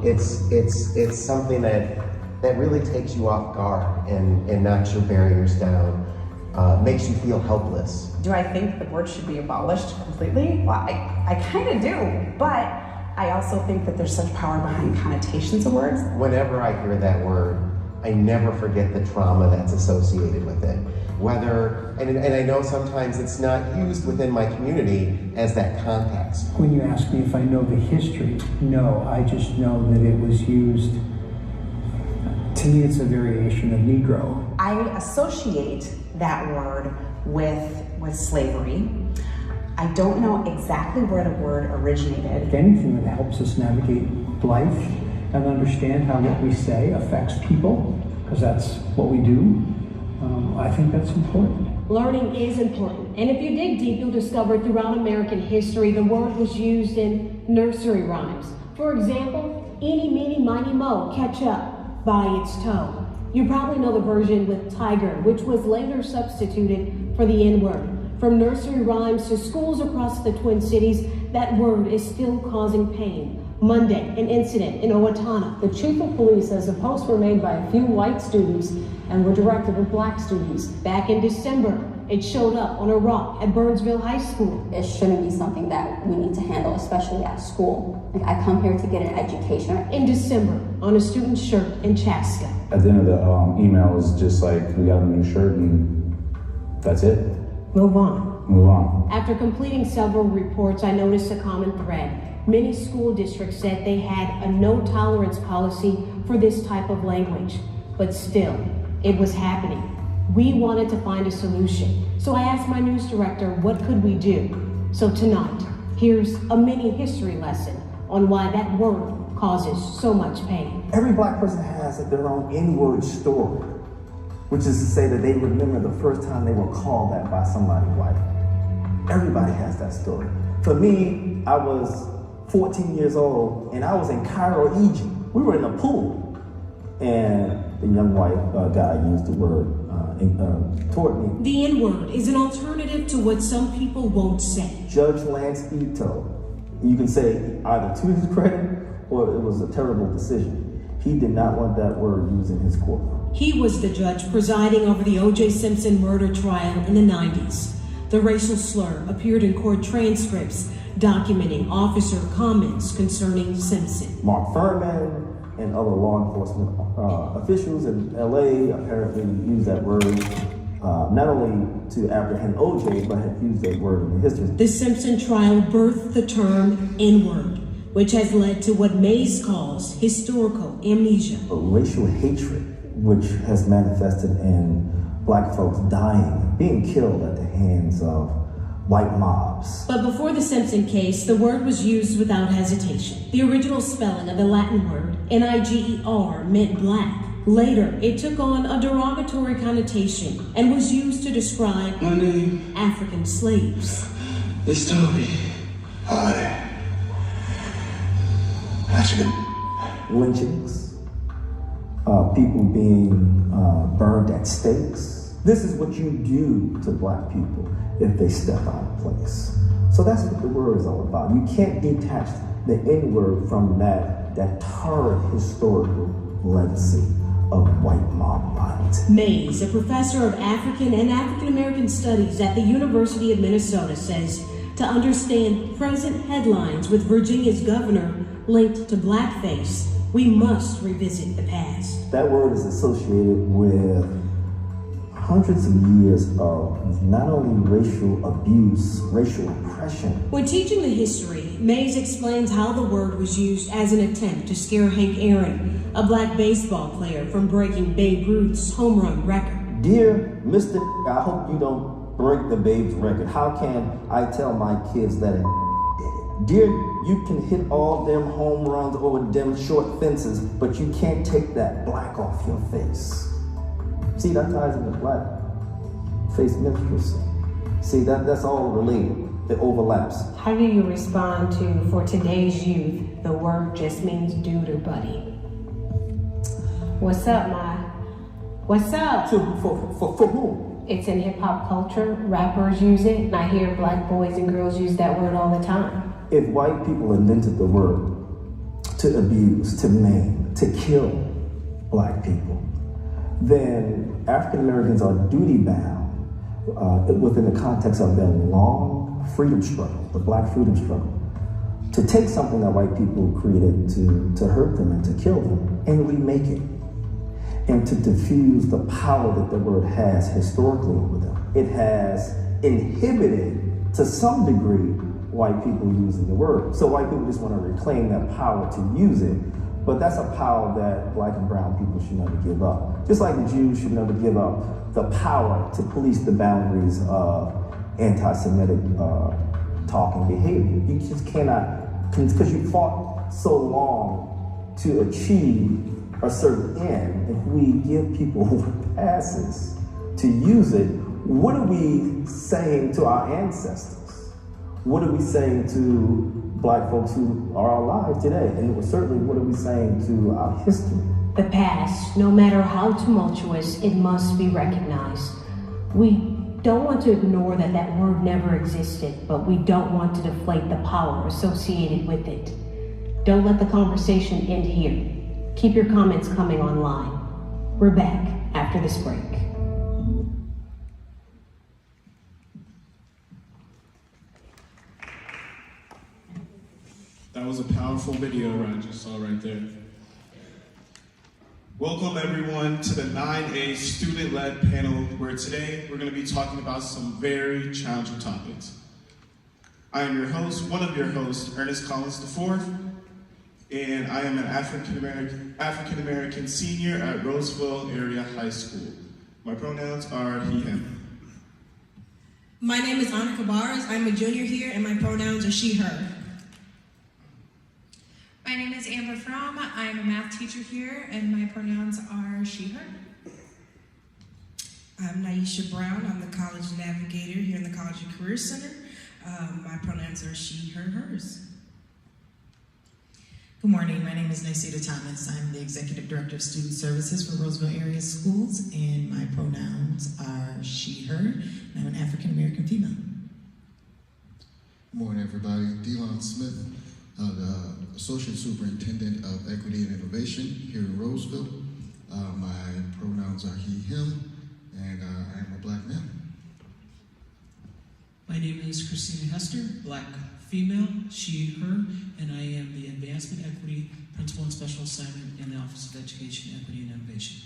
it's something that really takes you off guard and knocks your barriers down, makes you feel helpless. Do I think the word should be abolished completely? Well, I kind of do, but I also think that there's such power behind connotations of words. Whenever I hear that word, I never forget the trauma that's associated with it. And I know sometimes it's not used within my community as that context. When you ask me if I know the history, no, I just know that it was used. To me, it's a variation of Negro. I associate that word with slavery. I don't know exactly where the word originated. Anything that helps us navigate life and understand how what we say affects people, because that's what we do, I think that's important. Learning is important, and if you dig deep, you'll discover throughout American history the word was used in nursery rhymes. For example, eeny, meeny, miny, mo, catch up by its toe. You probably know the version with tiger, which was later substituted for the N-word. From nursery rhymes to schools across the Twin Cities, that word is still causing pain. Monday, an incident in Owatonna. The chief of police says the posts were made by a few white students and were directed at black students. Back in December, it showed up on a rock at Burnsville High School. It shouldn't be something that we need to handle, especially at school. Like, I come here to get an education. In December, on a student's shirt in Chaska. At the end of the email was just like, we got a new shirt and that's it. Move on. Move on. After completing several reports, I noticed a common thread. Many school districts said they had a no-tolerance policy for this type of language, but still, it was happening. We wanted to find a solution, so I asked my news director, what could we do? So tonight, here's a mini history lesson on why that word causes so much pain. Every black person has their own N-word story, which is to say that they remember the first time they were called that by somebody white. Everybody has that story. For me, I was 14 years old, and I was in Cairo, Egypt. We were in a pool, and the young white guy used the word toward me. The N-word is an alternative to what some people won't say. Judge Lance Ito, you can say either to his credit or it was a terrible decision. He did not want that word used in his courtroom. He was the judge presiding over the O.J. Simpson murder trial in the 90s. The racial slur appeared in court transcripts documenting officer comments concerning Simpson. Mark Furman and other law enforcement officials in LA apparently used that word not only to apprehend OJ, but have used that word in the history. The Simpson trial birthed the term N-word, which has led to what Mays calls historical amnesia. A racial hatred, which has manifested in black folks dying, being killed at the hands of white mobs. But before the Simpson case, the word was used without hesitation. The original spelling of the Latin word, N-I-G-E-R, meant black. Later, it took on a derogatory connotation and was used to describe my name, African slaves. The story. African. Lynchings, people being burned at stakes. This is what you do to black people if they step out of place. So that's what the word is all about. You can't detach the N-word from that torrid historical legacy of white mob violence. Mays, a professor of African and African American studies at the University of Minnesota, says to understand present headlines with Virginia's governor linked to blackface, we must revisit the past. That word is associated with hundreds of years of not only racial abuse, racial oppression. When teaching the history, Mays explains how the word was used as an attempt to scare Hank Aaron, a black baseball player, from breaking Babe Ruth's home run record. Dear Mr. I hope you don't break the Babe's record. How can I tell my kids that dear, you can hit all them home runs over them short fences, but you can't take that black off your face. See, that ties into black face minstrelsy. See, that's all related. It overlaps. How do you respond to, for today's youth, the word just means dude or buddy? What's up, Ma? What's up? For whom? It's in hip hop culture. Rappers use it, and I hear black boys and girls use that word all the time. If white people invented the word, to abuse, to maim, to kill black people, then African Americans are duty bound within the context of their long freedom struggle, the black freedom struggle, to take something that white people created to hurt them and to kill them and remake it, and to diffuse the power that the word has historically over them. It has inhibited, to some degree, white people using the word. So white people just want to reclaim that power to use it, but that's a power that black and brown people should never give up. Just like the Jews should never give up the power to police the boundaries of anti-Semitic talk and behavior. You just cannot, because you fought so long to achieve a certain end. If we give people passes to use it, what are we saying to our ancestors? What are we saying to black folks who are alive today? And certainly, what are we saying to our history? The past, no matter how tumultuous, it must be recognized. We don't want to ignore that that word never existed, but we don't want to deflate the power associated with it. Don't let the conversation end here. Keep your comments coming online. We're back after this break. That was a powerful video I just saw right there. Welcome everyone to the 9A student-led panel, where today we're going to be talking about some very challenging topics. I am your host, one of your hosts, Ernest Collins IV, and I am an African American senior at Roseville Area High School. My pronouns are he, him. My name is Anna Cabarras. I'm a junior here, and my pronouns are she, her. My name is Amber Fromm. I'm a math teacher here, and my pronouns are she, her. I'm Naisha Brown. I'm the college navigator here in the College and Career Center. My pronouns are she, her, hers. Good morning, my name is Naisita Thomas. I'm the Executive Director of Student Services for Roseville Area Schools, and my pronouns are she, her, and I'm an African American female. Good morning, everybody. Delon Smith, the Associate Superintendent of Equity and Innovation here in Roseville. My pronouns are he, him, and I am a black man. My name is Christina Hester, black female, she, her, and I am the Advancement Equity Principal and Special Assignment in the Office of Education, Equity, and Innovation.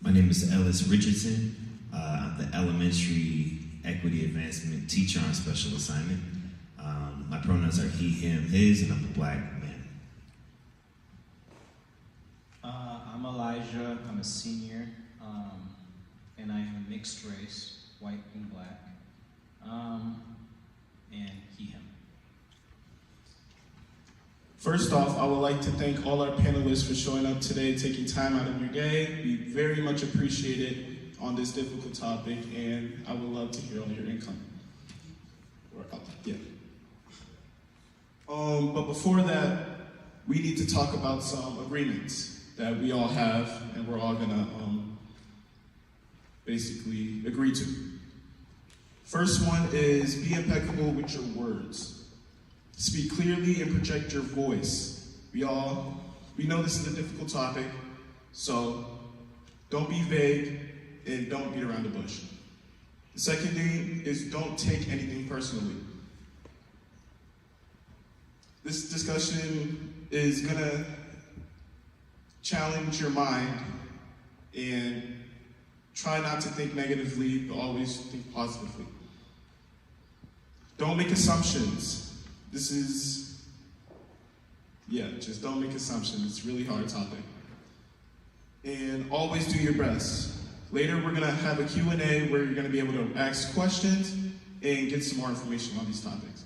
My name is Ellis Richardson. I'm the Elementary Equity Advancement Teacher on Special Assignment. My pronouns are he, him, his, and I'm a black man. I'm Elijah. I'm a senior, and I am a mixed race, white and black, and he, him. First off, I would like to thank all our panelists for showing up today, taking time out of your day. We very much appreciate it on this difficult topic, and I would love to hear all your income. But before that, we need to talk about some agreements that we all have, and we're all gonna basically agree to. First one is be impeccable with your words. Speak clearly and project your voice. We know this is a difficult topic, so don't be vague and don't beat around the bush. The second thing is don't take anything personally. This discussion is gonna challenge your mind, and try not to think negatively, but always think positively. Don't make assumptions. Just don't make assumptions. It's a really hard topic. And always do your best. Later, we're gonna have a Q&A where you're gonna be able to ask questions and get some more information on these topics.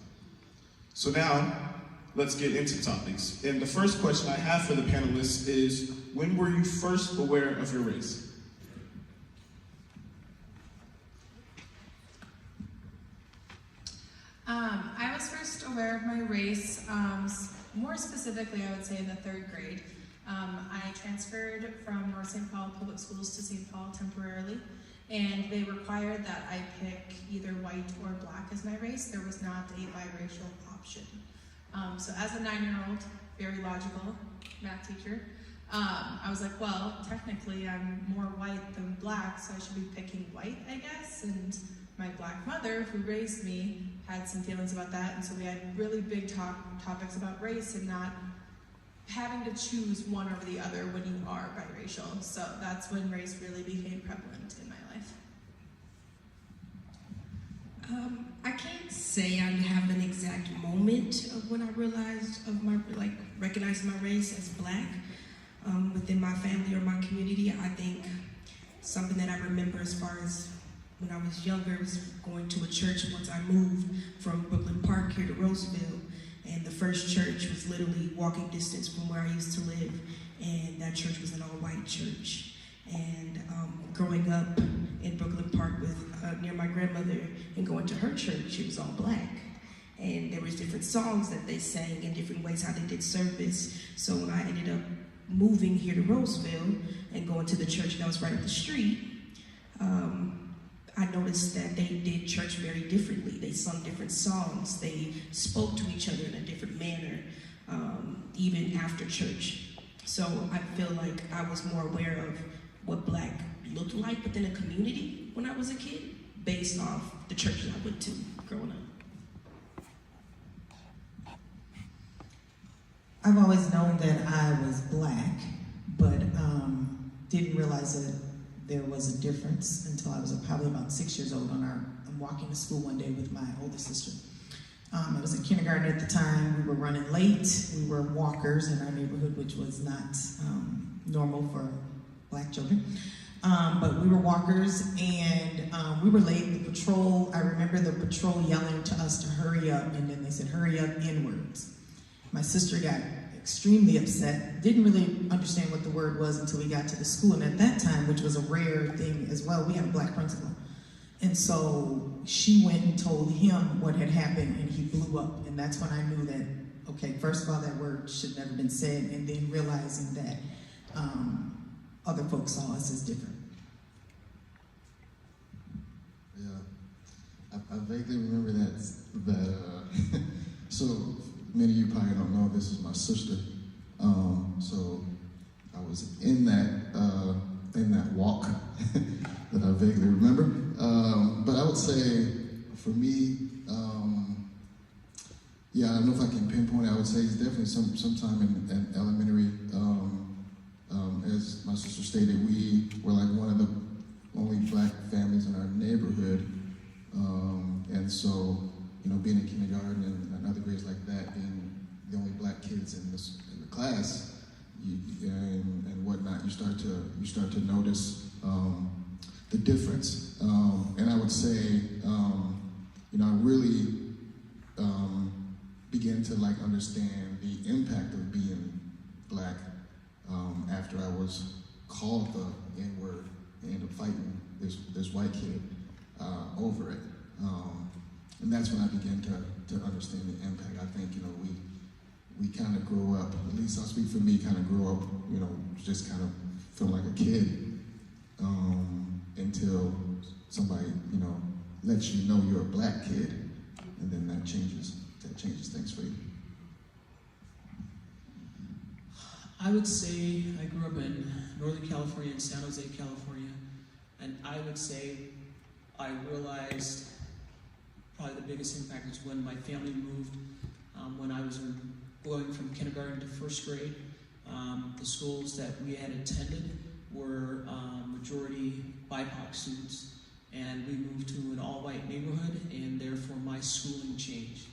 So now, let's get into topics. And the first question I have for the panelists is, when were you first aware of your race? I was first aware of my race, more specifically, I would say in the 3rd grade. I transferred from North St. Paul Public Schools to St. Paul temporarily, and they required that I pick either white or black as my race. There was not a biracial option. So as a 9-year-old, very logical math teacher, I was like, well, technically I'm more white than black, so I should be picking white, I guess. And my black mother, who raised me, had some feelings about that, and so we had really big topics about race and not having to choose one over the other when you are biracial. So that's when race really became prevalent in my life. I can't say I have an exact moment of when I realized recognizing my race as black within my family or my community. I think something that I remember as far as when I was younger was going to a church once I moved from Brooklyn Park here to Roseville, and the first church was literally walking distance from where I used to live, and that church was an all-white church. And growing up in Brooklyn Park with near my grandmother and going to her church, it was all black. And there was different songs that they sang and different ways how they did service. So when I ended up moving here to Roseville and going to the church that was right up the street, I noticed that they did church very differently. They sung different songs. They spoke to each other in a different manner, even after church. So I feel like I was more aware of what black looked like within a community when I was a kid, based off the church that I went to growing up. I've always known that I was black, but didn't realize that there was a difference until I was probably about 6 years old. I'm walking to school one day with my older sister. I was in kindergarten at the time. We were running late. We were walkers in our neighborhood, which was not normal for black children. But we were walkers, and we were late. The patrol, I remember the patrol yelling to us to hurry up, and then they said, hurry up, N-words. My sister got extremely upset, didn't really understand what the word was until we got to the school, and at that time, which was a rare thing as well, we had a black principal. And so she went and told him what had happened, and he blew up, and that's when I knew that, okay, first of all, that word should never been said, and then realizing that other folks saw us as different. Yeah, I vaguely remember that so many of you probably don't know, this is my sister. So I was in that walk that I vaguely remember. But I would say for me, yeah, I don't know if I can pinpoint it. I would say it's definitely sometime in elementary. As my sister stated, we were like one of the only black families in our neighborhood. And so, you know, being in kindergarten and other grades like that, being the only black kids in the class, and whatnot, you start to notice the difference. And I would say, you know, I really began to like understand the impact of being black after I was called the N-word and ended up fighting this white kid over it. And that's when I began to understand the impact. I think, you know, we kind of grew up, at least I'll speak for me, kind of grew up, you know, just kind of feeling like a kid until somebody, you know, lets you know you're a black kid, and then that changes things for you. I would say I grew up in Northern California, in San Jose, California, and I would say I realized probably the biggest impact was when my family moved, when I was going from kindergarten to first grade. The schools that we had attended were majority BIPOC students, and we moved to an all-white neighborhood, and therefore my schooling changed.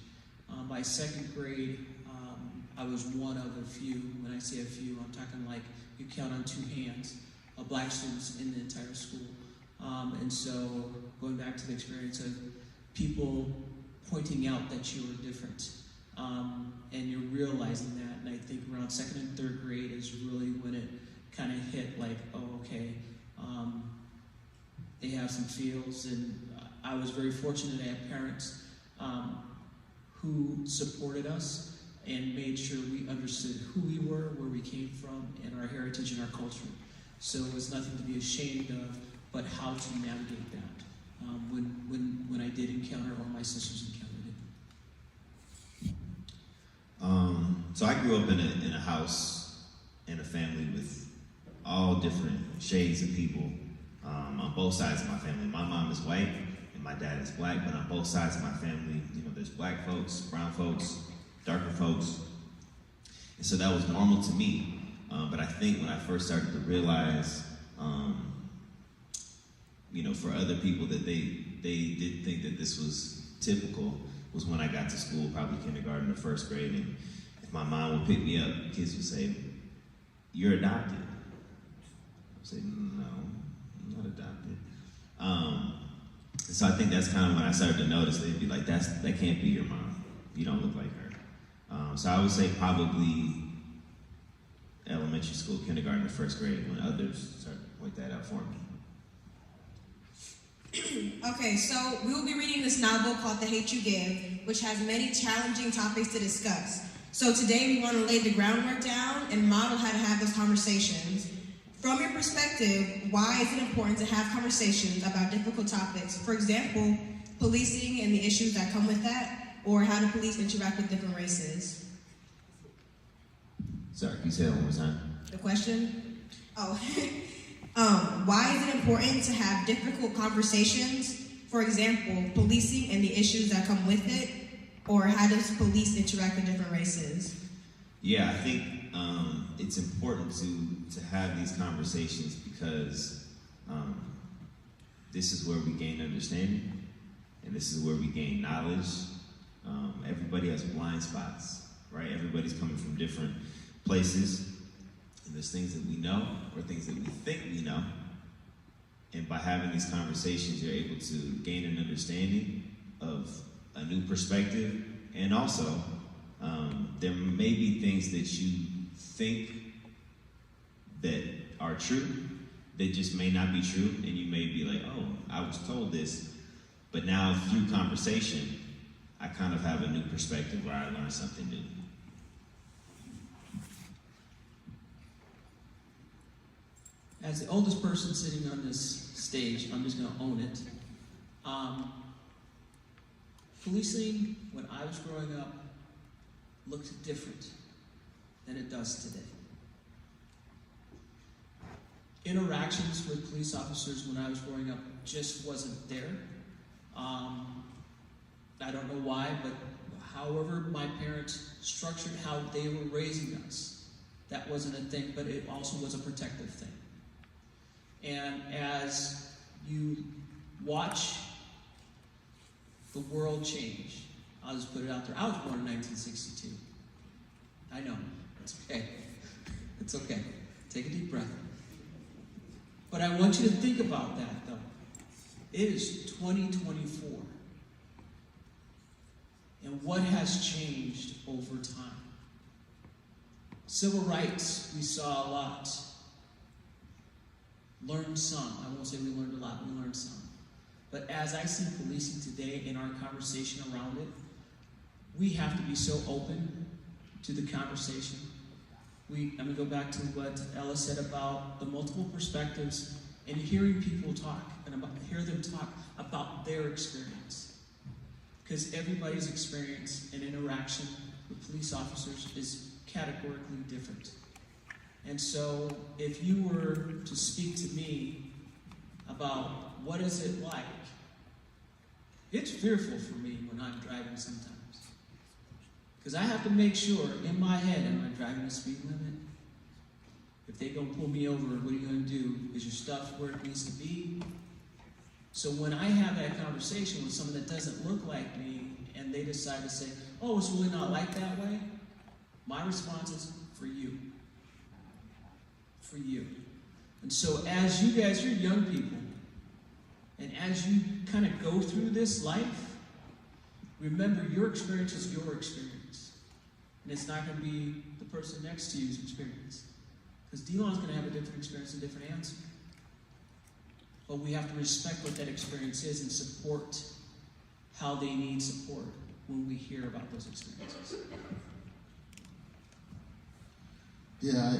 By second grade, I was one of a few. When I say a few, I'm talking like you count on two hands of black students in the entire school. And so going back to the experience of people pointing out that you were different, and you're realizing that, and I think around second and third grade is really when it kind of hit like, oh, okay, they have some feels, and I was very fortunate to have parents who supported us and made sure we understood who we were, where we came from, and our heritage and our culture. So it was nothing to be ashamed of, but how to navigate that when I did encounter, or my sisters encountered So I grew up in a house and a family with all different shades of people on both sides of my family. My mom is white and my dad is black, but on both sides of my family, you know, there's black folks, brown folks, darker folks. And so that was normal to me. But I think when I first started to realize, you know, for other people that they didn't think that this was typical was when I got to school, probably kindergarten or first grade, and if my mom would pick me up, kids would say, "You're adopted." I would say, "No, I'm not adopted." So I think that's kind of when I started to notice. They'd be like, that can't be your mom. You don't look like her." So I would say probably elementary school, kindergarten, or first grade when others started to point that out for me. Okay, so we will be reading this novel called The Hate You Give, which has many challenging topics to discuss. So today we want to lay the groundwork down and model how to have those conversations. From your perspective, why is it important to have conversations about difficult topics? For example, policing and the issues that come with that, or how do police interact with different races? Sorry, can you say that one more time? The question? Oh. Why is it important to have difficult conversations? For example, policing and the issues that come with it, or how does police interact with different races? Yeah, I think it's important to have these conversations because this is where we gain understanding, and this is where we gain knowledge. Everybody has blind spots, right? Everybody's coming from different places. And there's things that we know or things that we think we know. And by having these conversations, you're able to gain an understanding of a new perspective. And also, there may be things that you think that are true that just may not be true. And you may be like, oh, I was told this. But now through conversation, I kind of have a new perspective where I learned something new. As the oldest person sitting on this stage, I'm just going to own it. Policing, when I was growing up, looked different than it does today. Interactions with police officers when I was growing up just wasn't there. I don't know why, but however my parents structured how they were raising us, that wasn't a thing, but it also was a protective thing. And as you watch the world change, I'll just put it out there. I was born in 1962. I know, it's okay. It's okay. Take a deep breath. But I want you to think about that, though. It is 2024. And what has changed over time? Civil rights, we saw a lot. Learned some. I won't say we learned a lot, we learned some. But as I see policing today in our conversation around it, we have to be so open to the conversation. I'm going to go back to what Ella said about the multiple perspectives and hearing people talk and hear them talk about their experience. Because everybody's experience and interaction with police officers is categorically different. And so if you were to speak to me about what is it like, it's fearful for me when I'm driving sometimes. Because I have to make sure in my head, am I driving the speed limit? If they go pull me over, what are you going to do? Is your stuff where it needs to be? So when I have that conversation with someone that doesn't look like me and they decide to say, oh, it's really not like that way, my response is for you. For you. And so as you guys, you're young people, and as you kind of go through this life, remember your experience is your experience. And it's not going to be the person next to you's experience. Because Delon's going to have a different experience and a different answer. But we have to respect what that experience is and support how they need support when we hear about those experiences. Yeah,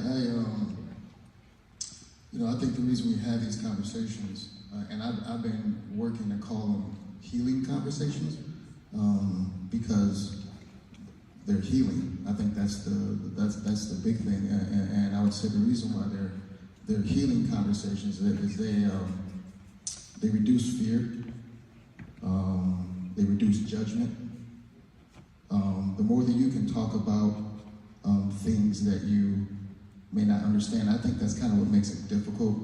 I think the reason we have these conversations, and I've been working to call them healing conversations, because they're healing. I think that's the big thing, and I would say the reason why they're healing conversations is they reduce fear, they reduce judgment. The more that you can talk about things that you may not understand, I think that's kind of what makes it difficult.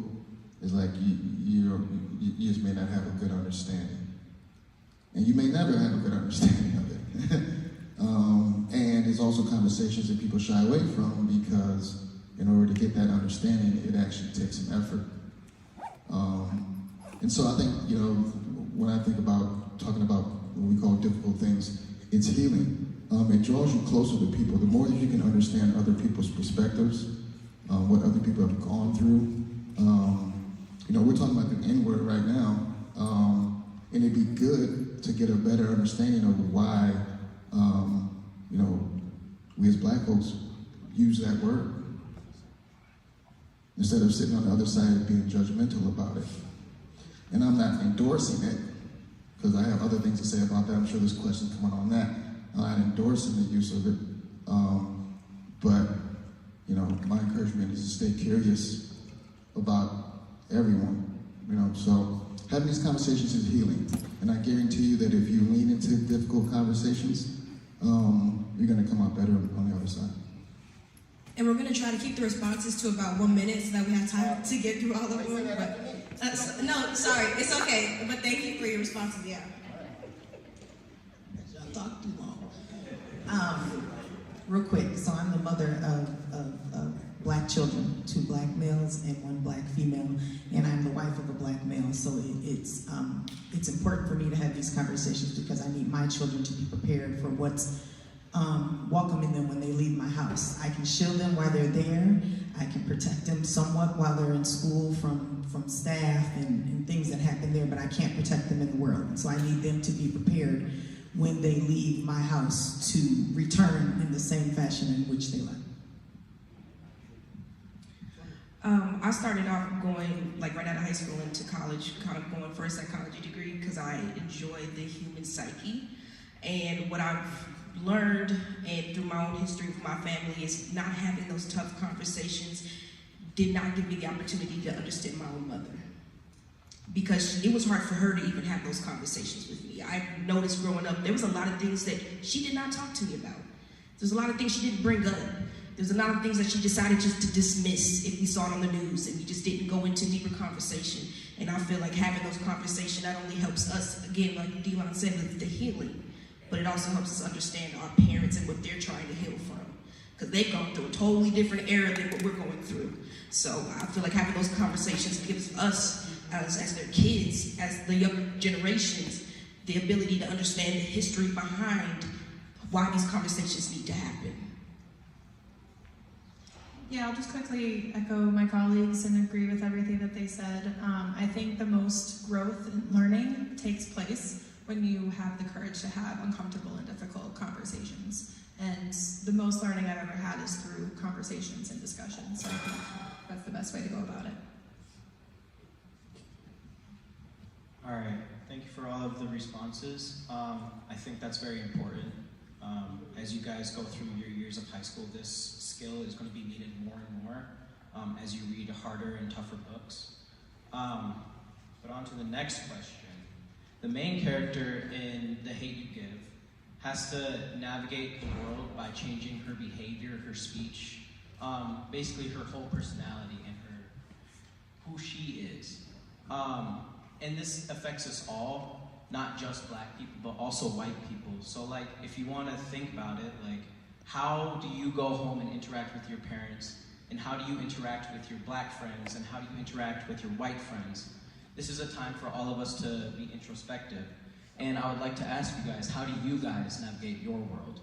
Is like you just may not have a good understanding, and you may never have a good understanding of it. And it's also conversations that people shy away from because in order to get that understanding, it actually takes some effort. And so I think, when I think about talking about what we call difficult things, it's healing. It draws you closer to people. The more that you can understand other people's perspectives, what other people have gone through. We're talking about the N-word right now, and it'd be good to get a better understanding of why we as black folks use that word instead of sitting on the other side and being judgmental about it. And I'm not endorsing it, because I have other things to say about that. I'm sure there's questions coming on that. I'm not endorsing the use of it, but my encouragement is to stay curious about everyone. So having these conversations is healing, and I guarantee you that if you lean into difficult conversations, you're going to come out better on the other side. And we're going to try to keep the responses to about 1 minute so that we have time to get through all of them. But, no, sorry, it's okay. But thank you for your responses, yeah. Y'all talk too long. Real quick, so I'm the mother of black children, 2 black males and 1 black female, and I'm the wife of a black male. So it's important for me to have these conversations because I need my children to be prepared for what's welcoming them when they leave my house. I can shield them while they're there. I can protect them somewhat while they're in school from staff and things that happen there, but I can't protect them in the world. And so I need them to be prepared when they leave my house to return in the same fashion in which they left. I started off going, right out of high school into college, kind of going for a psychology degree because I enjoyed the human psyche. And what I've learned, and through my own history with my family, is not having those tough conversations did not give me the opportunity to understand my own mother. Because it was hard for her to even have those conversations with me. I noticed growing up, there was a lot of things that she did not talk to me about. There's a lot of things she didn't bring up. There's a lot of things that she decided just to dismiss if we saw it on the news, and we just didn't go into deeper conversation. And I feel like having those conversations not only helps us, again, like Delon said, with the healing, but it also helps us understand our parents and what they're trying to heal from. Because they've gone through a totally different era than what we're going through. So I feel like having those conversations gives us, as their kids, as the younger generations, the ability to understand the history behind why these conversations need to happen. Yeah, I'll just quickly echo my colleagues and agree with everything that they said. I think the most growth and learning takes place when you have the courage to have uncomfortable and difficult conversations. And the most learning I've ever had is through conversations and discussions. So I think that's the best way to go about it. All right, thank you for all of the responses. I think that's very important. As you guys go through your years of high school, this skill is going to be needed more and more as you read harder and tougher books. But on to the next question. The main character in The Hate You Give has to navigate the world by changing her behavior, her speech, basically her whole personality and who she is. And this affects us all, not just black people, but also white people. So if you want to think about it, how do you go home and interact with your parents? And how do you interact with your black friends? And how do you interact with your white friends? This is a time for all of us to be introspective. And I would like to ask you guys, how do you guys navigate your world?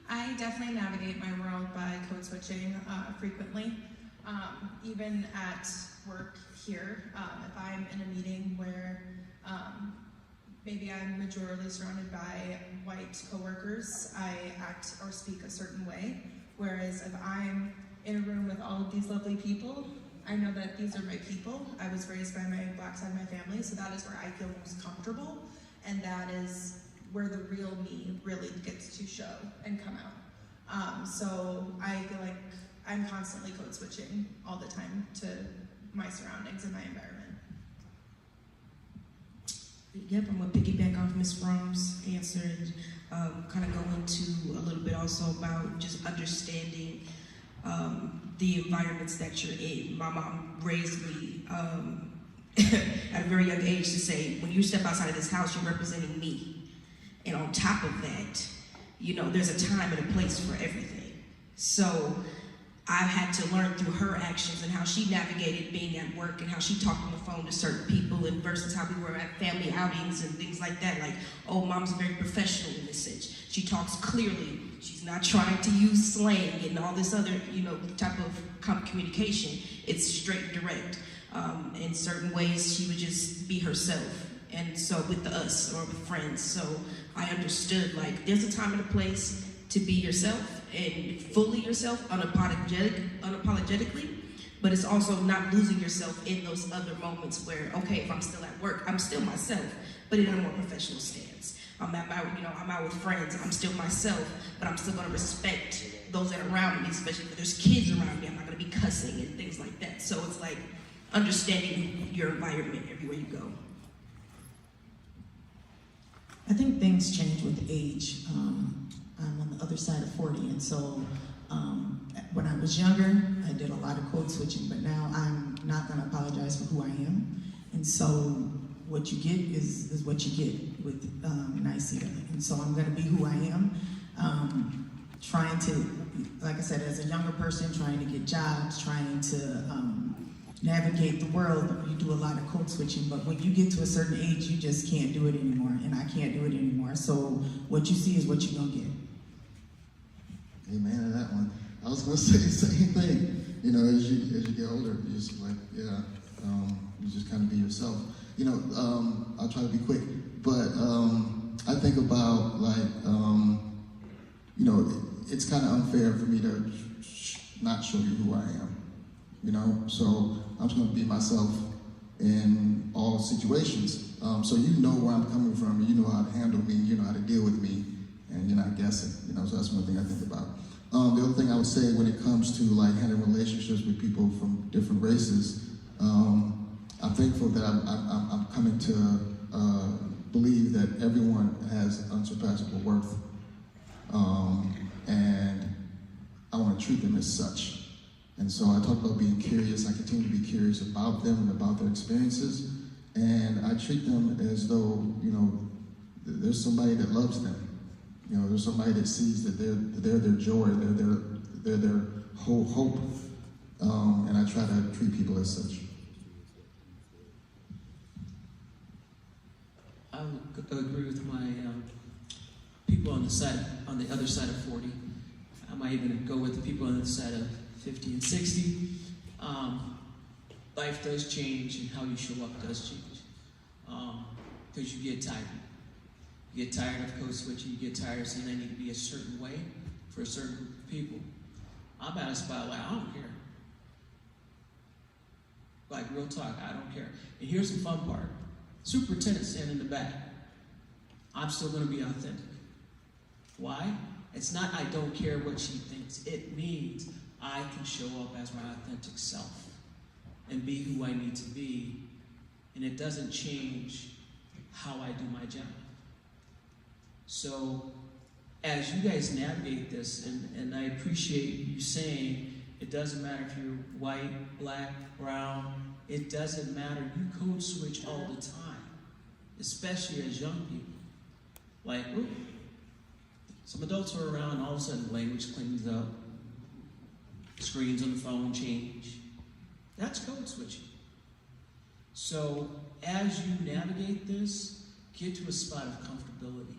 I definitely navigate my world by code switching frequently. Even at work here, if I'm in a meeting where maybe I'm majorly surrounded by white coworkers, I act or speak a certain way. Whereas if I'm in a room with all of these lovely people, I know that these are my people. I was raised by my black side of my family, so that is where I feel most comfortable, and that is where the real me really gets to show and come out. So I feel like I'm constantly code switching all the time to my surroundings and my environment. Yep, I'm gonna piggyback off Ms. Fromm's answer and kind of go into a little bit also about just understanding the environments that you're in. My mom raised me at a very young age to say, when you step outside of this house, you're representing me. And on top of that, you know, there's a time and a place for everything. So I've had to learn through her actions and how she navigated being at work and how she talked on the phone to certain people and versus how we were at family outings and things like that. Like, oh, mom's very professional in this sense. She talks clearly. She's not trying to use slang and all this other, you know, type of communication. It's straight and direct. In certain ways, she would just be herself. And so with us or with friends. So I understood, like, there's a time and a place to be yourself and fully yourself, unapologetically, but it's also not losing yourself in those other moments where, okay, if I'm still at work, I'm still myself, but in a more professional stance. I'm out with friends, I'm still myself, but I'm still gonna respect those that are around me, especially if there's kids around me, I'm not gonna be cussing and things like that. So it's like understanding your environment everywhere you go. I think things change with age. I'm on the other side of 40, and so when I was younger, I did a lot of code switching, but now I'm not gonna apologize for who I am. And so what you get is what you get with NYSETA. And so I'm gonna be who I am, trying to, like I said, as a younger person, trying to get jobs, trying to navigate the world. You do a lot of code switching, but when you get to a certain age, you just can't do it anymore, and I can't do it anymore. So what you see is what you're gonna get. Amen to that one. I was gonna say the same thing. You know, as you get older, you just like, yeah, you just kind of be yourself. You know, I'll try to be quick, but I think about like, you know, it's kind of unfair for me to not show you who I am. You know, so I'm just gonna be myself in all situations. So you know where I'm coming from, you know how to handle me, you know how to deal with me, and you're not guessing. You know, so that's one thing I think about. The other thing I would say when it comes to like handling relationships with people from different races, I'm thankful that I'm coming to believe that everyone has unsurpassable worth, and I want to treat them as such. And so I talk about being curious. I continue to be curious about them and about their experiences, and I treat them as though, you know, there's somebody that loves them. You know, there's somebody that sees that they're their joy, they're their whole hope, and I try to treat people as such. I would agree with my people on the other side of 40. I might even go with the people on the side of 50 and 60. Life does change, and how you show up does change. Because you get tired. You get tired of code switching, you get tired of saying I need to be a certain way for a certain group of people. I'm at a spot like, I don't care. Like, real talk, I don't care. And here's the fun part. Superintendent standing in the back. I'm still gonna be authentic. Why? It's not I don't care what she thinks. It means I can show up as my authentic self and be who I need to be, and it doesn't change how I do my job. So as you guys navigate this, and I appreciate you saying it doesn't matter if you're white, black, brown, it doesn't matter. You code switch all the time, especially as young people. Like, ooh, some adults are around and all of a sudden language cleans up, screens on the phone change. That's code switching. So as you navigate this, get to a spot of comfortability.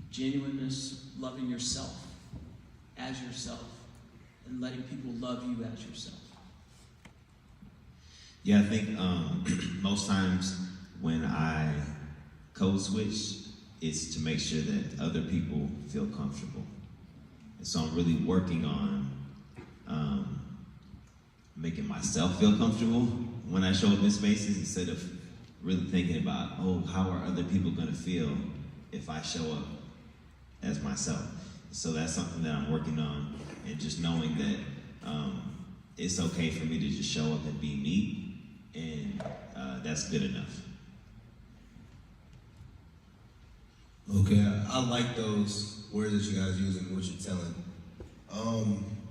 Genuineness, loving yourself as yourself, and letting people love you as yourself. Yeah, I think most times when I code switch, it's to make sure that other people feel comfortable. And so I'm really working on making myself feel comfortable when I show up in spaces instead of really thinking about, oh, how are other people gonna feel if I show up as myself? So that's something that I'm working on, and just knowing that it's okay for me to just show up and be me, and that's good enough. Okay, I like those words that you guys use and what you're telling.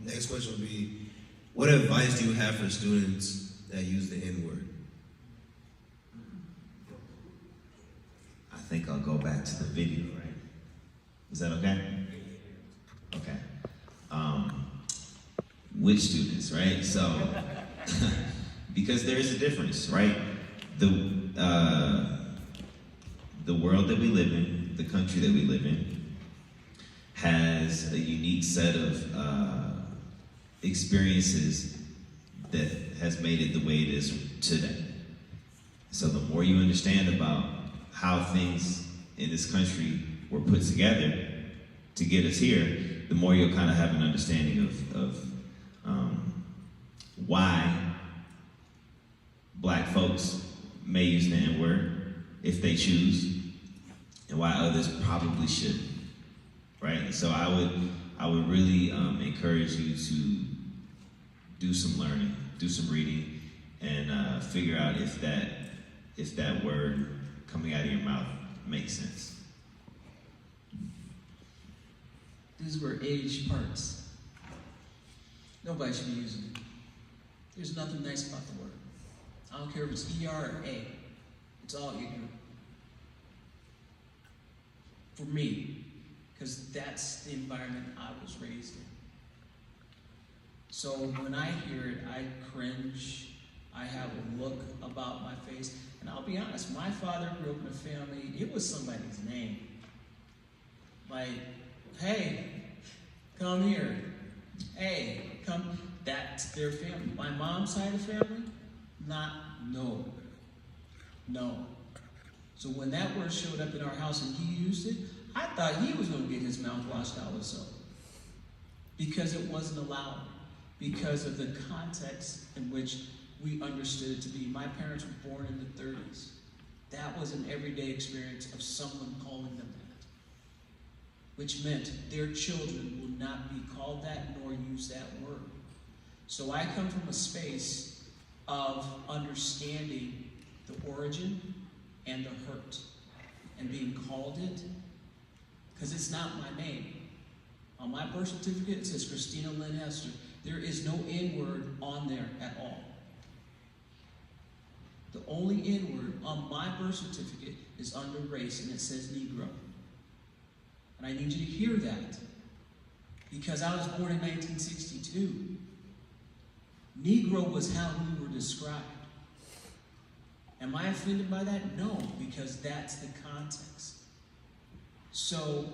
Next question would be, what advice do you have for students that use the N-word? I think I'll go back to the video, right? Is that okay? Okay. Which students, right? So, because there is a difference, right? The world that we live in, the country that we live in, has a unique set of experiences that has made it the way it is today. So the more you understand about how things in this country were put together to get us here, the more you'll kind of have an understanding of why Black folks may use the N-word if they choose, and why others probably shouldn't, right? So I would really encourage you to do some learning, do some reading, and figure out if that word coming out of your mouth makes sense. This is where age parts. Nobody should be using it. There's nothing nice about the word. I don't care if it's ER or A. It's all ignorant. For me, because that's the environment I was raised in. So when I hear it, I cringe. I have a look about my face. And I'll be honest, my father grew up in a family, it was somebody's name. Like, hey, come here. Hey, come. That's their family. My mom's side of the family, no. So when that word showed up in our house and he used it, I thought he was going to get his mouth washed out with soap. Because it wasn't allowed. Because of the context in which we understood it to be. My parents were born in the 30s. That was an everyday experience of someone calling them that. Which meant their children will not be called that nor use that word. So I come from a space of understanding the origin and the hurt and being called it, because it's not my name. On my birth certificate, it says Christina Lynn Hester. There is no N-word on there at all. The only N-word on my birth certificate is under race, and it says Negro. And I need you to hear that, because I was born in 1962. Negro was how we were described. Am I offended by that? No, because that's the context. So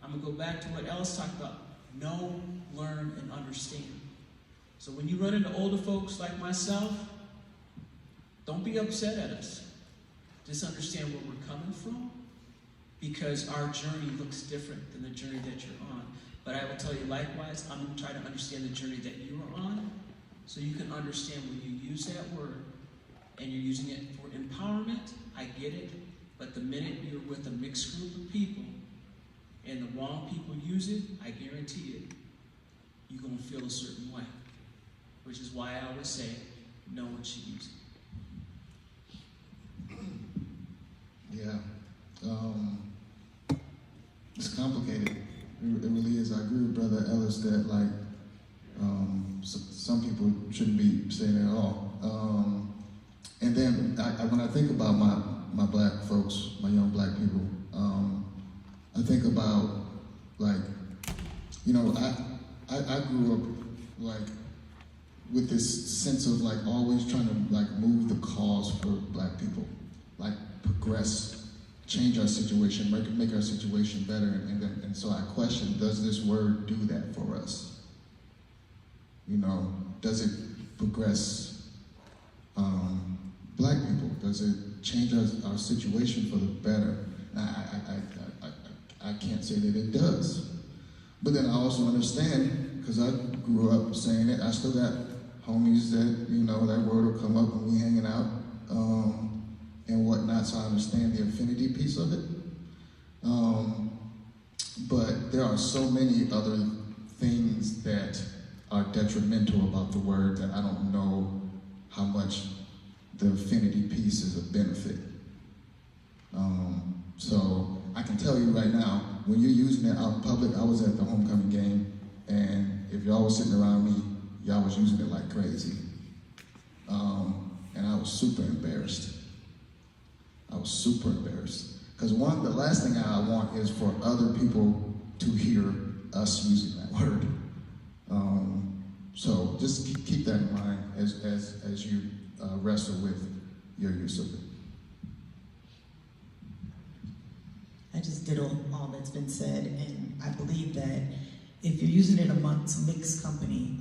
I'm going to go back to what Ellis talked about. Know, learn, and understand. So when you run into older folks like myself, don't be upset at us. Just understand where we're coming from, because our journey looks different than the journey that you're on. But I will tell you likewise, I'm going to try to understand the journey that you are on, so you can understand when you use that word and you're using it for empowerment. I get it. But the minute you're with a mixed group of people and the wrong people use it, I guarantee it, you're going to feel a certain way. Which is why I always say, no one should use it. Yeah. It's complicated. It really is. I agree with Brother Ellis that, like, some people shouldn't be saying it at all. And then when I think about my black folks, my young black people, I think about, like, you know, I grew up, like, with this sense of, like, always trying to, like, move the cause for black people, like, progress, change our situation, make our situation better. And so I question, does this word do that for us? You know, does it progress black people? Does it change our situation for the better? I can't say that it does. But then I also understand, because I grew up saying it, I still got homies that, you know, that word will come up when we hanging out. and whatnot, so I understand the affinity piece of it. But there are so many other things that are detrimental about the word that I don't know how much the affinity piece is a benefit. So I can tell you right now, when you're using it out in public, I was at the homecoming game, and if y'all was sitting around me, y'all was using it like crazy. And I was super embarrassed. I was super embarrassed. Because the last thing I want is for other people to hear us using that word. So just keep that in mind as you wrestle with your use of it. I just did all that's been said, and I believe that if you're using it amongst mixed company,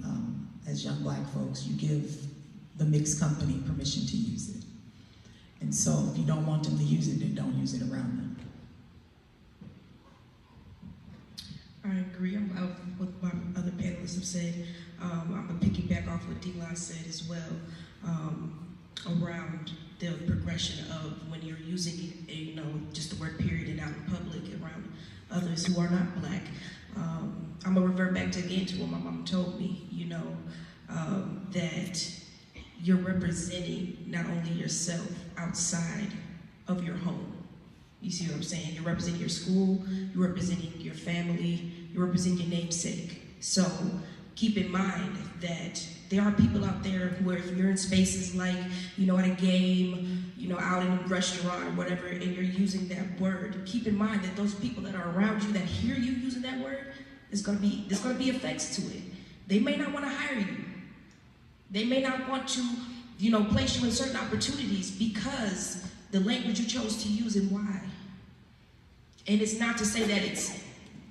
as young Black folks, you give the mixed company permission to use it. And so if you don't want them to use it, then don't use it around them. I agree with what my other panelists have said. I'm going to piggyback off what D-Line said as well, around the progression of when you're using it, you know, just the word period and out in public around others who are not Black. I'm going to revert back again to what my mom told me, you know, that you're representing not only yourself outside of your home. You see what I'm saying? You're representing your school, you're representing your family, you're representing your namesake. So keep in mind that there are people out there where if you're in spaces like, you know, at a game, you know, out in a restaurant or whatever, and you're using that word, keep in mind that those people that are around you that hear you using that word, there's gonna be effects to it. They may not want to hire you. They may not want to, you know, place you in certain opportunities because the language you chose to use and why. And it's not to say that it's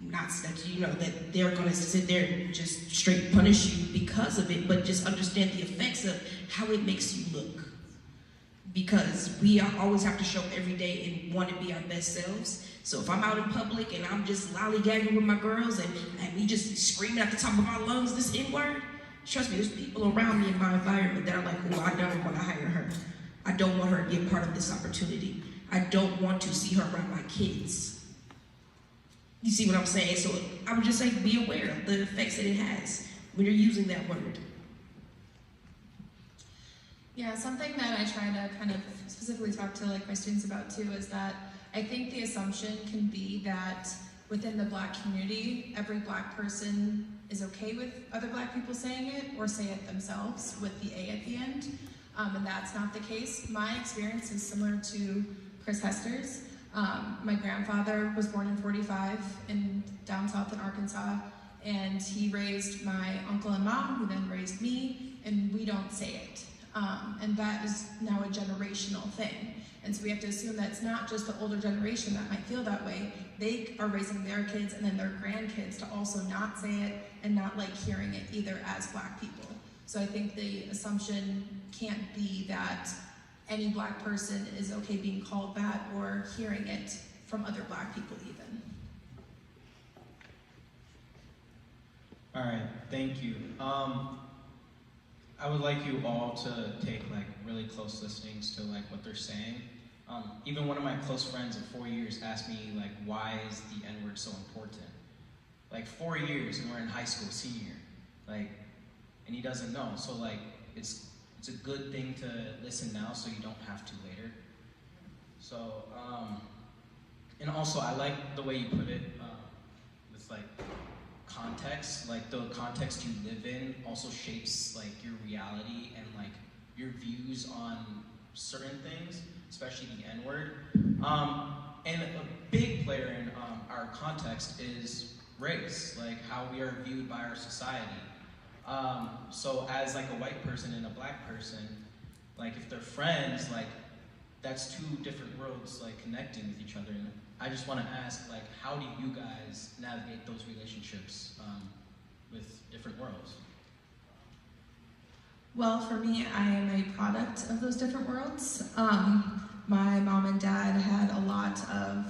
not that, you know, that they're going to sit there and just straight punish you because of it, but just understand the effects of how it makes you look. Because we always have to show up every day and want to be our best selves. So if I'm out in public and I'm just lollygagging with my girls and me just screaming at the top of my lungs this N-word, trust me, there's people around me in my environment that are like, oh, I don't want to hire her. I don't want her to be a part of this opportunity. I don't want to see her around my kids. You see what I'm saying? So I would just say be aware of the effects that it has when you're using that word. Yeah, something that I try to kind of specifically talk to like my students about too is that I think the assumption can be that within the Black community, every Black person is okay with other Black people saying it or say it themselves with the A at the end. And that's not the case. My experience is similar to Chris Hester's. My grandfather was born in 45 in down south in Arkansas, and he raised my uncle and mom, who then raised me, and we don't say it. And that is now a generational thing. And so we have to assume that it's not just the older generation that might feel that way. They are raising their kids and then their grandkids to also not say it and not like hearing it either as Black people. So I think the assumption can't be that any Black person is okay being called that or hearing it from other Black people even. All right, thank you. I would like you all to take like really close listenings to like what they're saying. Even one of my close friends of 4 years asked me like, why is the N-word so important? Like 4 years and we're in high school, senior, like, and he doesn't know. So like, it's a good thing to listen now so you don't have to later. So, and also I like the way you put it with like context, like the context you live in also shapes like your reality and like your views on certain things, especially the N-word. And a big player in our context is race, like how we are viewed by our society. So as like a white person and a Black person, like if they're friends, like that's two different worlds like connecting with each other. And I just want to ask, like, how do you guys navigate those relationships with different worlds? Well, for me, I am a product of those different worlds. My mom and dad had a lot of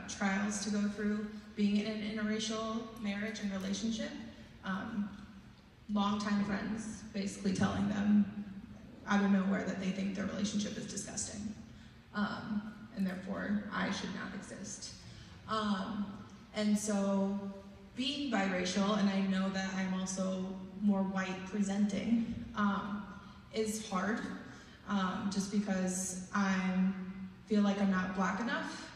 trials to go through being in an interracial marriage and relationship. Longtime friends basically telling them out of nowhere that they think their relationship is disgusting. and therefore I should not exist. And so being biracial, and I know that I'm also more white presenting, is hard, just because I feel like I'm not black enough,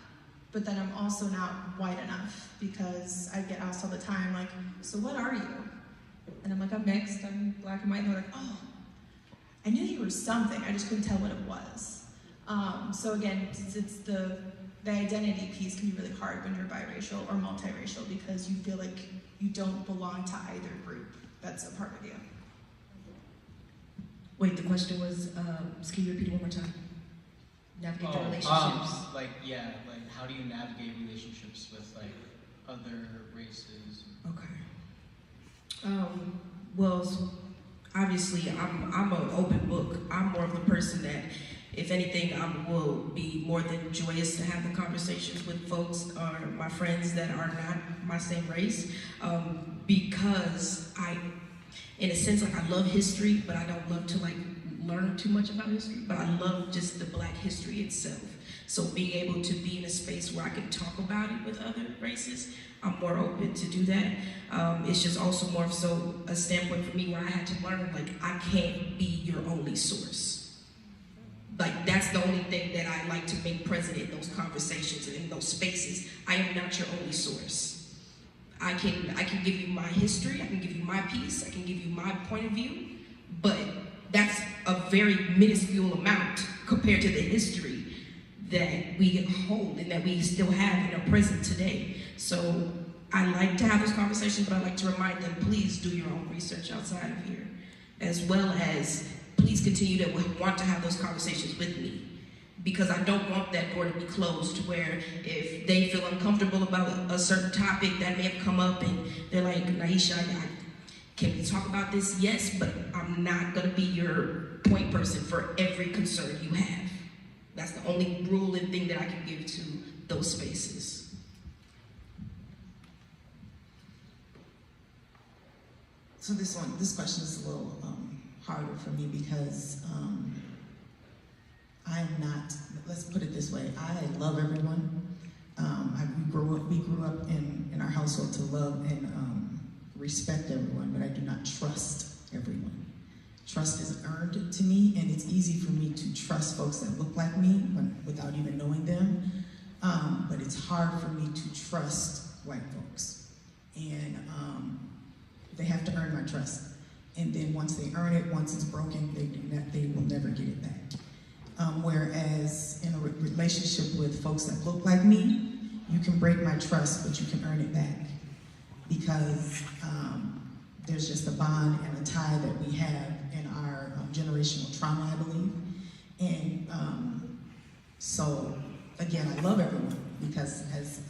but then I'm also not white enough, because I get asked all the time, like, so what are you? And I'm like, I'm mixed, I'm black and white, and they're like, oh, I knew you were something, I just couldn't tell what it was. So again, it's the identity piece can be really hard when you're biracial or multiracial, because you feel like you don't belong to either group that's a part of you. Wait, the question was, can you repeat it one more time? Navigate the relationships. Like how do you navigate relationships with like other races? Okay. Well, obviously, I'm an open book. I'm more of the person that, if anything, I will be more than joyous to have the conversations with folks or my friends that are not my same race, because in a sense, like, I love history, but I don't love to like learn too much about history, but I love just the Black history itself. So being able to be in a space where I can talk about it with other races, I'm more open to do that. It's just also more so a standpoint for me where I had to learn, like, I can't be your only source. Like, that's the only thing that I like to make present in those conversations and in those spaces. I am not your only source. I can give you my history, I can give you my piece, I can give you my point of view, but that's a very minuscule amount compared to the history that we hold and that we still have and are present today. So I like to have those conversations, but I like to remind them, please do your own research outside of here, as well as please continue to want to have those conversations with me, because I don't want that door to be closed where if they feel uncomfortable about a certain topic that may have come up and they're like, Naisha, can we talk about this? Yes, but I'm not gonna be your point person for every concern you have. That's the only rule and thing that I can give to those spaces. So this question is a little harder for me because I'm not, let's put it this way, I love everyone. We grew up in our household to love and respect everyone, but I do not trust everyone. Trust is earned to me, and it's easy for me to trust folks that look like me without even knowing them, but it's hard for me to trust white folks. And they have to earn my trust. And then once they earn it, once it's broken, they will never get it back. Whereas in a relationship with folks that look like me, you can break my trust, but you can earn it back. Because there's just a bond and a tie that we have in our generational trauma, I believe. And so, again, I love everyone because as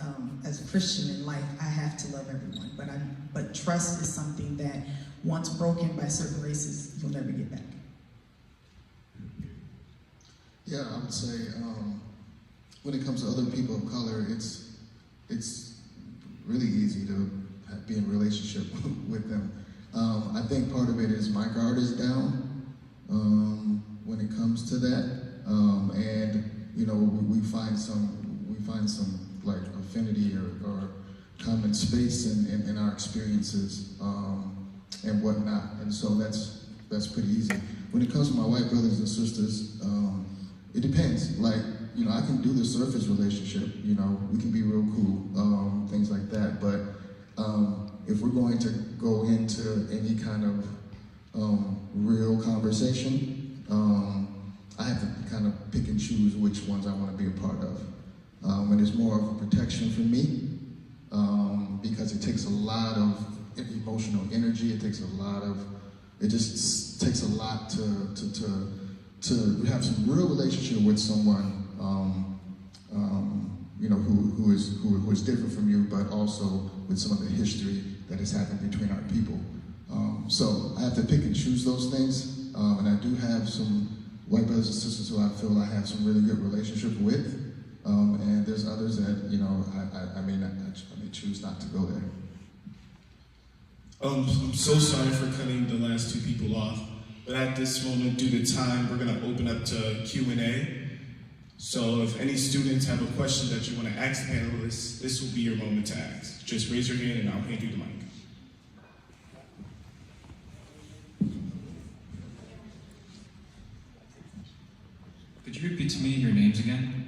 a Christian in life, I have to love everyone. But trust is something that once broken by certain races, you'll never get back. Yeah, I would say when it comes to other people of color, it's really easy to be in a relationship with them. I think part of it is my guard is down when it comes to that, and you know we find some like affinity or common space in our experiences and whatnot, and so that's pretty easy. When it comes to my white brothers and sisters, it depends. Like, you know, I can do the surface relationship, you know, we can be real cool, things like that, but if we're going to go into any kind of real conversation, I have to kind of pick and choose which ones I want to be a part of. And it's more of a protection for me, because it takes a lot of emotional energy, it just takes a lot to have some real relationship with someone, you know, who is different from you, but also with some of the history that has happened between our people. So I have to pick and choose those things, and I do have some white brothers and sisters who I feel I have some really good relationship with, and there's others that, you know, I may choose not to go there. I'm so sorry for cutting the last two people off, but at this moment, due to time, we're going to open up to Q&A. So if any students have a question that you want to ask the panelists, this will be your moment to ask. Just raise your hand and I'll hand you the mic. Could you repeat to me your names again?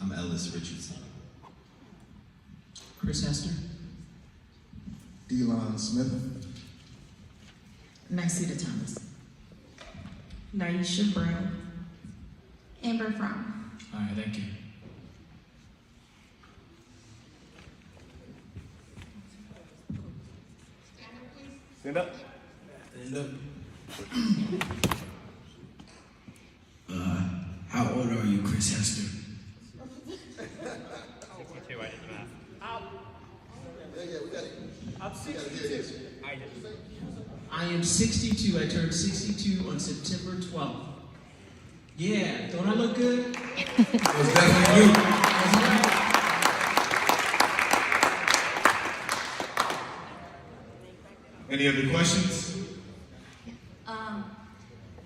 I'm Ellis Richardson. Chris Hester? Delon Smith. Niceta Thomas. Naisha Brown. Amber Fromm. All right, thank you. Stand up. Stand up. How old are you, Chris Hester? 62, I did the math. I'm 62. I am 62. I turned 62 on September 12th. Yeah, don't I look good? That was definitely you. That's right. Any other questions?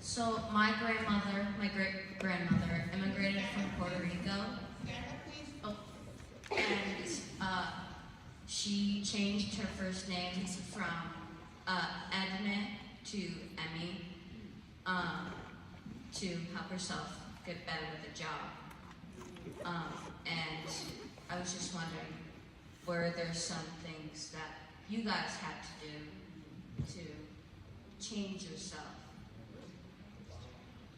So my grandmother, my great-grandmother, immigrated from Puerto Rico. Oh, and she changed her first name from Edna to Emmy to help herself get better with a job. And I was just wondering, were there some things that you guys had to do to change yourself?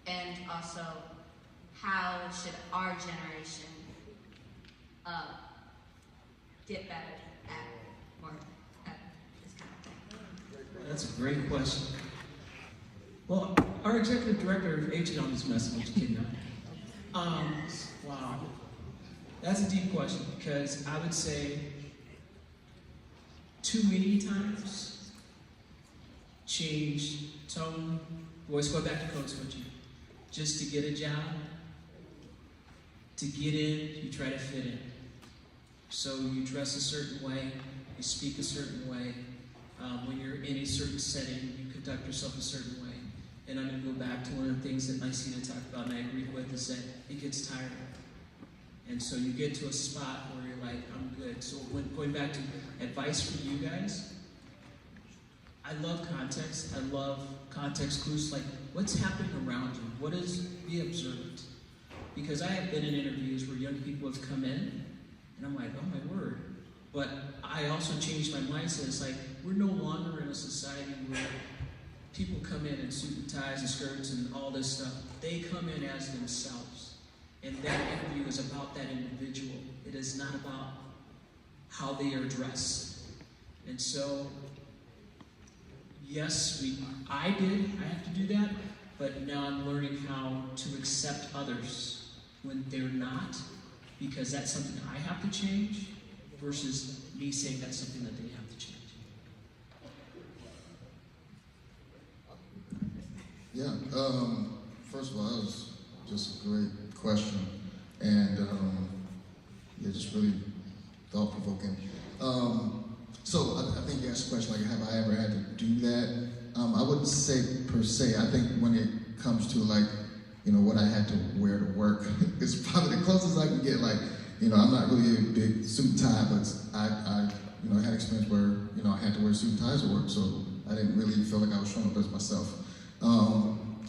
And also, how should our generation get better at this kind of thing? That's a great question. Well, our executive director aged on this message, Kenya. Wow. That's a deep question because I would say too many times change tone, voice, go back to code switching. Just to get a job, to get in, you try to fit in. So you dress a certain way, you speak a certain way. When you're in a certain setting, you conduct yourself a certain way. And I'm going to go back to one of the things that Nicena talked about and I agreed with is that it gets tiring. And so you get to a spot where you're like, I'm good. So going back to advice for you guys, I love context. I love context clues, like what's happening around you? What is be observant? Because I have been in interviews where young people have come in, and I'm like, oh my word. But I also changed my mindset. It's like, we're no longer in a society where people come in suit and ties and skirts and all this stuff. They come in as themselves. And that interview is about that individual. It is not about how they are dressed. And so, yes, I have to do that, but now I'm learning how to accept others when they're not, because that's something I have to change versus me saying that's something that they have to change. Yeah, first of all, that was just a great question, and yeah, just really thought-provoking. So I think you asked the question, like, have I ever had to do that? I wouldn't say per se. I think when it comes to, like, you know, what I had to wear to work, it's probably the closest I can get. Like, you know, I'm not really a big suit and tie, but I you know, had experience where, you know, I had to wear suit and ties to work, so I didn't really feel like I was showing up as myself.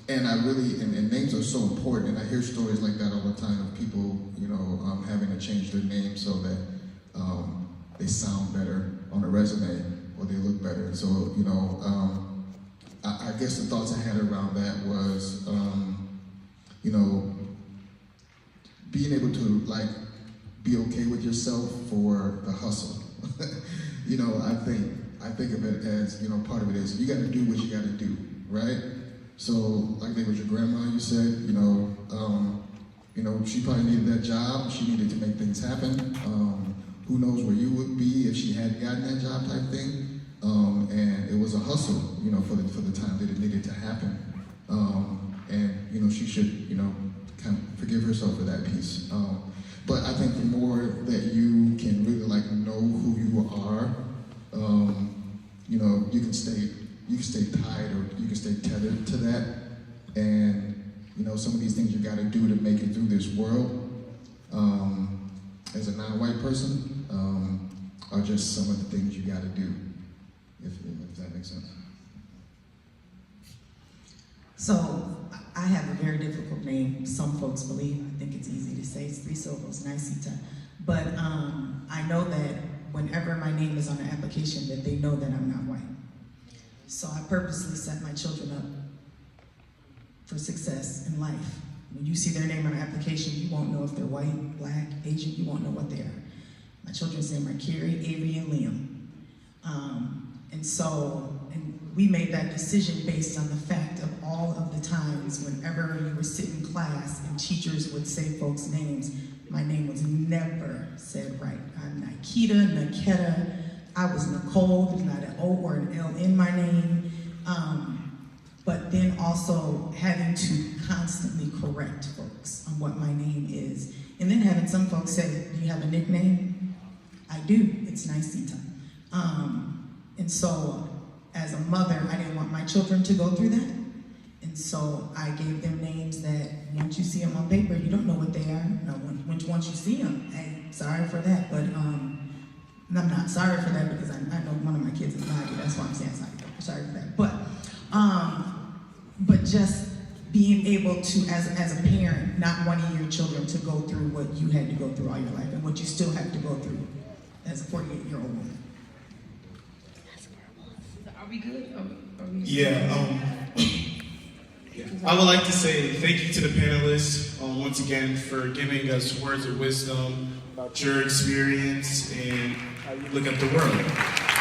And I really, and names are so important, and I hear stories like that all the time of people, you know, having to change their name so that they sound better on a resume or they look better. And so, you know, I guess the thoughts I had around that was, you know, being able to, like, be okay with yourself for the hustle. You know, I think of it as, you know, part of it is you got to do what you got to do, right? So, like it was your grandma, you said, you know, she probably needed that job. She needed to make things happen. Who knows where you would be if she hadn't gotten that job type thing. And it was a hustle, you know, for the time that it needed to happen. And, you know, she should, you know, kind of forgive herself for that piece. But I think the more that you can really, like, know who you are, you know, you can stay tied or you can stay tethered to that. And You know, some of these things you got to do to make it through this world. As a non-white person, are just some of the things you got to do, if that makes sense. So, I have a very difficult name. Some folks believe, I think it's easy to say, it's 3 syllables, Niceta. But I know that whenever my name is on an application, that they know that I'm not white. So I purposely set my children up for success in life. When you see their name on an application, you won't know if they're white, black, Asian, you won't know what they are. My children's name are Carrie, Avery, and Liam. And we made that decision based on the fact of all of the times whenever you were sitting in class and teachers would say folks' names, my name was never said right. I'm Nikita, Niketa, I was Nicole, there's not an O or an L in my name. But then also having to constantly correct folks on what my name is. And then having some folks say, do you have a nickname? I do, it's Niceta. And so as a mother, I didn't want my children to go through that. And so I gave them names that once you see them on paper, you don't know what they are. No, once you see them, hey, sorry for that. But I'm not sorry for that because I know one of my kids is naughty. That's why I'm saying sorry for that. But just being able to, as a parent, not wanting your children to go through what you had to go through all your life and what you still have to go through as a 48-year-old woman. Are we good? Are we Yeah. I would like to say thank you to the panelists once again for giving us words of wisdom about your experience and how you look at the world.